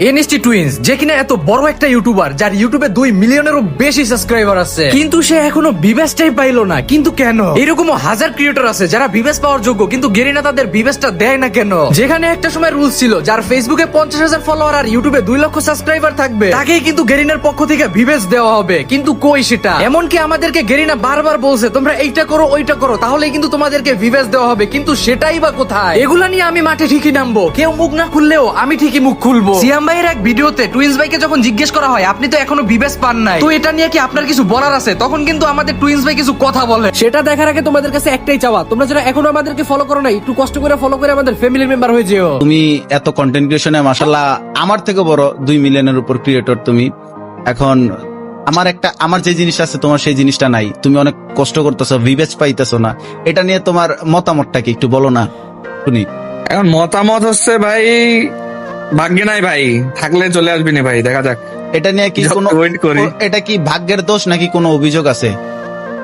NST twins, যে কিনা এত বড় একটা ইউটিউবার, যার ইউটিউবে 2 মিলিয়নেরও বেশি সাবস্ক্রাইবার আছে, কিন্তু সে এখনো ভিউয়ার্সটাই পাইলো না। কিন্তু কেন? এরকমও হাজার ক্রিয়েটর আছে যারা ভিউয়ার্স পাওয়ার যোগ্য, কিন্তু গেরিনা তাদের ভিউয়ার্সটা দেয় না কেন? যেখানে একটা সময় রুলস ছিল, যার ফেসবুকে 50,000 ফলোয়ার আর ইউটিউবে 2 লক্ষ সাবস্ক্রাইবার থাকবে, তাকেই কিন্তু গেরিনার পক্ষ থেকে ভিউয়ার্স দেওয়া হবে। কিন্তু কই সেটা? এমনকি আমাদেরকে গেরিনা বারবার বলছে, তোমরা এইটা করো ওইটা করো, তাহলেই কিন্তু তোমাদেরকে ভিউয়ার্স দেওয়া হবে। কিন্তু সেটাই বা কোথায়? এগুলা নিয়ে আমি মাঠে ঠিকই নামবো, কেউ মুখ না খুললেও আমি ঠিকই মুখ খুলবো। সিয়াম ভাইয়ের এক ভিডিওতে টুইন্স ভাইকে যখন জিজ্ঞেস করা হয়, আপনি তো এখনো ভিউয়ার্স পান নাই, তো এটা নিয়ে কি আপনার কিছু বলার আছে? তখন কিন্তু আমাদের টুইন্স ভাই কিছু কথা বলে। সেটা দেখার আগে তোমাদের কাছে একটাই চাওয়া, তোমরা যারা এখনো আমাদেরকে ফলো করো না, একটু কষ্ট করে ফলো করে আমাদের ফ্যামিলির মেম্বার হয়ে যেও। তুমি এত কন্টেন্ট ক্রিয়েশনে মাশাআল্লাহ আমার থেকে বড় 2 মিলিয়নের উপর ক্রিয়েটর তুমি। এখন আমার যে জিনিস আছে তোমার সেই জিনিসটা নাই, তুমি অনেক কষ্ট করতেছো, ভিউয়ার্স পাইতেছো না, এটা নিয়ে তোমার মতামতটা কি একটু বলো না শুনি। এখন মতামত হচ্ছে ভাই, ভাগ্যে নাই ভাই, থাকলে চলে আসবি না ভাই, দেখা যাক। এটা নিয়ে কি কোনো ওয়েট করি। এটা কি ভাগ্যের দোষ নাকি কোনো অভিযোগ আছে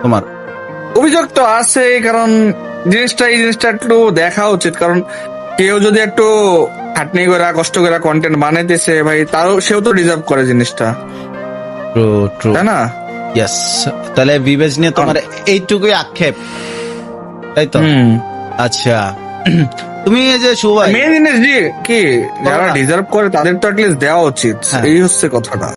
তোমার? অভিযোগ তো আছে, কারণ এই জিনিসটা একটু দেখা উচিত। কারণ কেউ যদি একটু খাটনি করে কষ্ট করে কন্টেন্ট বানাইতেছে ভাই, সেও তো ডিজার্ভ করে জিনিসটা, ট্রু ট্রু, তাই না? ইয়েস। তাহলে ভিউয়ার্স নিয়ে তোমার এইটুকুই আক্ষেপ, তাই তো? আচ্ছা, তুমি এই যে মেন জিনিস কি যারা ডিজার্ভ করে তাদের তো অ্যাটলিস্ট দেওয়া উচিত, হ্যাঁ। এই হচ্ছে কথাটা।